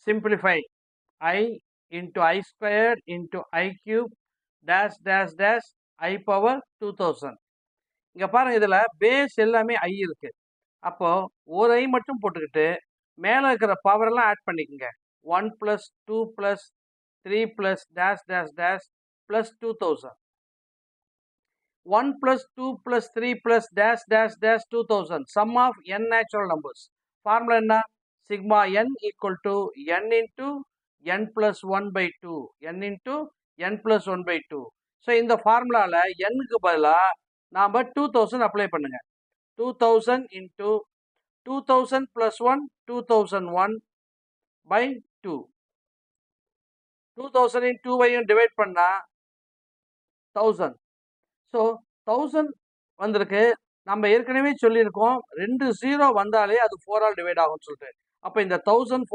simplify I into I squared into I cube dash dash dash I power 2000. இங்க பாருங்க, இதுல base எல்லாமே I இருக்கு. அப்போ ஒரு I மட்டும் போட்டுக்கிட்டு மேல இருக்கிற பவர் எல்லாம் ஆட் பண்ணிக்கங்க. 1 plus 2 plus 3 plus dash dash dash plus 2000. 1 plus 2 plus 3 plus dash dash dash 2000. Sum of n natural numbers. Formula என்ன? Sigma n equal to n into n plus 1 by 2. n into n plus 1 by 2. So இந்த ஃபார்முலால n க்கு பதிலா நாம 2000 apply பண்ணுங்க. 2000 into 2000 plus 1 2001 by 2. 2000 in 2 வையும் divide பண்ணா 1000. So 1000 வந்திருக்கு. நம்ம ஏற்கனவே சொல்லியிருக்கோம் 2 0 வந்தாலே அது 4 ஆல் டிவைட் ஆகும்னு சொல்லிட்டு. அப்போ இந்த 1000